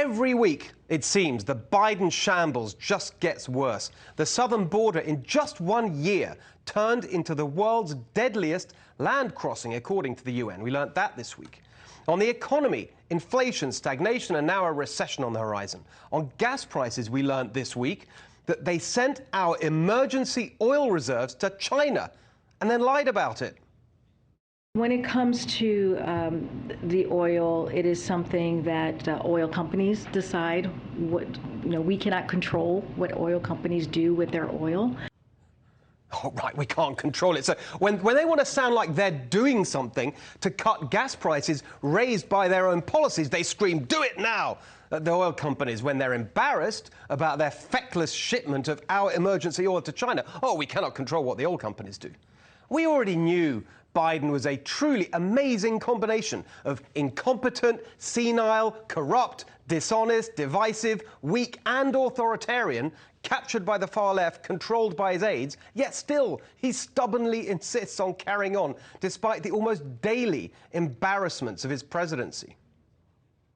Every week, it seems, the Biden shambles just gets worse. The southern border in just 1 year turned into the world's deadliest land crossing, according to the UN. We learnt that this week. On the economy, inflation, stagnation, and now a recession on the horizon. On gas prices, we learnt this week that they sent our emergency oil reserves to China and then lied about it. When it comes to the oil, it is something that oil companies decide. We cannot control what oil companies do with their oil. Oh, right, we can't control it. So when they want to sound like they're doing something to cut gas prices raised by their own policies, they scream, "Do it now!" at the oil companies. When they're embarrassed about their feckless shipment of our emergency oil to China, oh, we cannot control what the oil companies do. We already knew Biden was a truly amazing combination of incompetent, senile, corrupt, dishonest, divisive, weak and authoritarian, captured by the far left, controlled by his aides, yet still he stubbornly insists on carrying on despite the almost daily embarrassments of his presidency.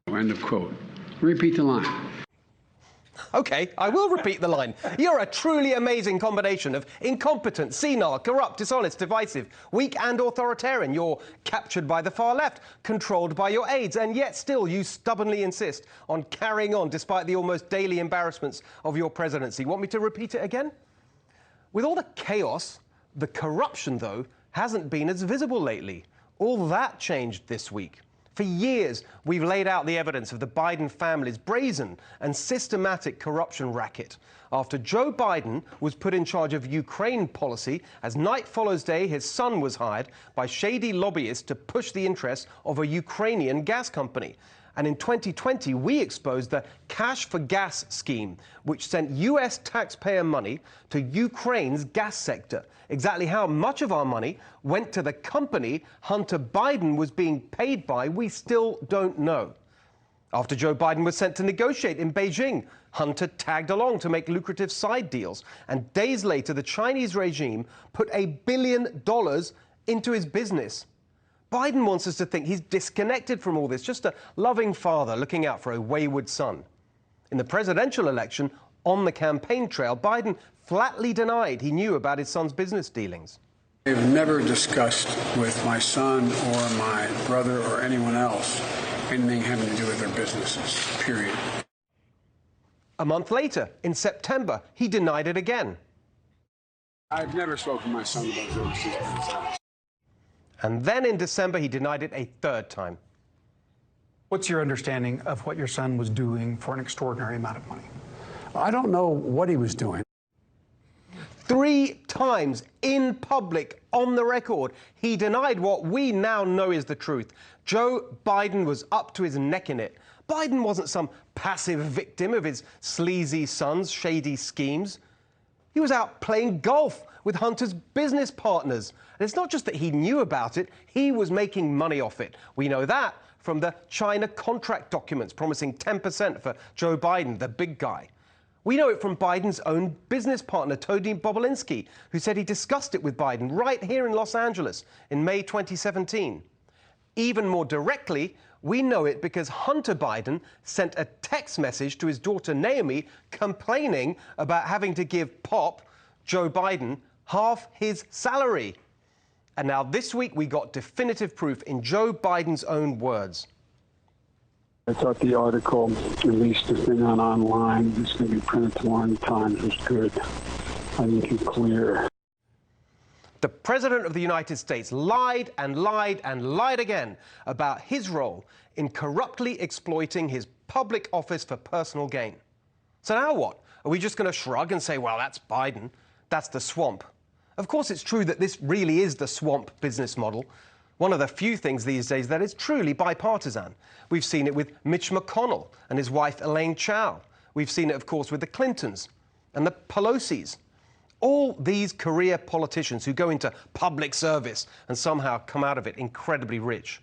End of quote. Repeat the line. OK, I will repeat the line. You're a truly amazing combination of incompetent, senile, corrupt, dishonest, divisive, weak and authoritarian. You're captured by the far left, controlled by your aides, and yet still you stubbornly insist on carrying on despite the almost daily embarrassments of your presidency. Want me to repeat it again? With all the chaos, the corruption, though, hasn't been as visible lately. All that changed this week. For years, we've laid out the evidence of the Biden family's brazen and systematic corruption racket. After Joe Biden was put in charge of Ukraine policy, as night follows day, his son was hired by shady lobbyists to push the interests of a Ukrainian gas company. And in 2020, we exposed the Cash for Gas scheme, which sent US taxpayer money to Ukraine's gas sector. Exactly how much of our money went to the company Hunter Biden was being paid by, we still don't know. After Joe Biden was sent to negotiate in Beijing, Hunter tagged along to make lucrative side deals. And days later, the Chinese regime put $1 billion into his business. Biden wants us to think he's disconnected from all this, just a loving father looking out for a wayward son. In the presidential election, on the campaign trail, Biden flatly denied he knew about his son's business dealings. I've never discussed with my son or my brother or anyone else anything having to do with their businesses, period. A month later, in September, he denied it again. I've never spoken to my son about businesses. And then in December, he denied it a third time. What's your understanding of what your son was doing for an extraordinary amount of money? I don't know what he was doing. 3 times in public, on the record, he denied what we now know is the truth. Joe Biden was up to his neck in it. Biden wasn't some passive victim of his sleazy son's shady schemes. He was out playing golf with Hunter's business partners. And it's not just that he knew about it, he was making money off it. We know that from the China contract documents promising 10% for Joe Biden, the big guy. We know it from Biden's own business partner, Tony Bobulinski, who said he discussed it with Biden right here in Los Angeles in May 2017. Even more directly, we know it because Hunter Biden sent a text message to his daughter Naomi complaining about having to give Pop, Joe Biden, half his salary. And now this week we got definitive proof in Joe Biden's own words. I thought the article, at least the thing online, it's going to be printed tomorrow in the Times, was good. I think it's clear. The President of the United States lied and lied and lied again about his role in corruptly exploiting his public office for personal gain. So now what? Are we just going to shrug and say, well, that's Biden, that's the swamp? Of course, it's true that this really is the swamp business model. One of the few things these days that is truly bipartisan. We've seen it with Mitch McConnell and his wife Elaine Chao. We've seen it, of course, with the Clintons and the Pelosi's. All these career politicians who go into public service and somehow come out of it incredibly rich.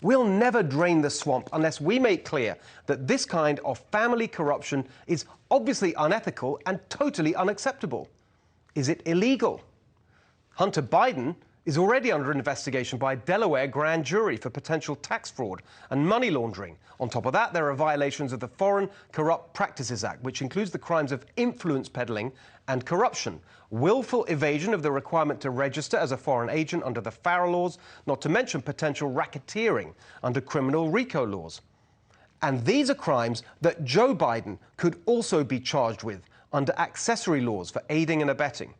We'll never drain the swamp unless we make clear that this kind of family corruption is obviously unethical and totally unacceptable. Is it illegal? Hunter Biden is already under investigation by a Delaware grand jury for potential tax fraud and money laundering. On top of that, there are violations of the Foreign Corrupt Practices Act, which includes the crimes of influence peddling and corruption, willful evasion of the requirement to register as a foreign agent under the FARA laws, not to mention potential racketeering under criminal RICO laws. And these are crimes that Joe Biden could also be charged with under accessory laws for aiding and abetting.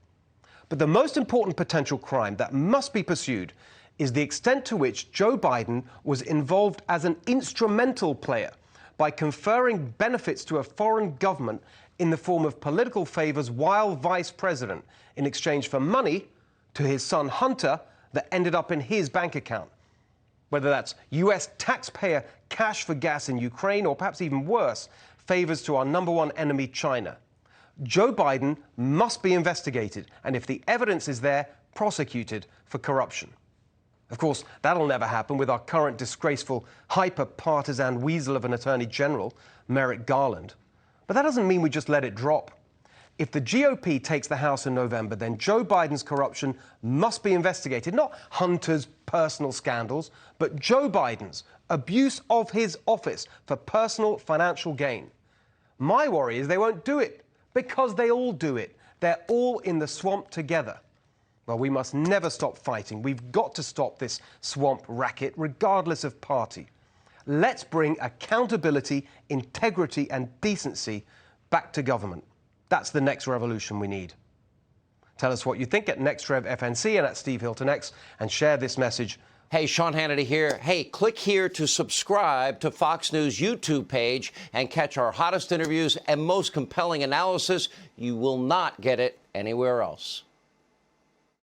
But the most important potential crime that must be pursued is the extent to which Joe Biden was involved as an instrumental player by conferring benefits to a foreign government in the form of political favors while vice president in exchange for money to his son Hunter that ended up in his bank account. Whether that's US taxpayer cash for gas in Ukraine or perhaps even worse, favors to our number one enemy, China. Joe Biden must be investigated, and if the evidence is there, prosecuted for corruption. Of course, that'll never happen with our current disgraceful, hyper-partisan weasel of an Attorney General, Merrick Garland. But that doesn't mean we just let it drop. If the GOP takes the House in November, then Joe Biden's corruption must be investigated, not Hunter's personal scandals, but Joe Biden's abuse of his office for personal financial gain. My worry is they won't do it, because they all do it. They're all in the swamp together. Well, we must never stop fighting. We've got to stop this swamp racket, regardless of party. Let's bring accountability, integrity, and decency back to government. That's the next revolution we need. Tell us what you think at NextRevFNC and at Steve Hilton X, and share this message. Hey, Sean Hannity here. Hey, click here to subscribe to Fox News YouTube page and catch our hottest interviews and most compelling analysis. You will not get it anywhere else.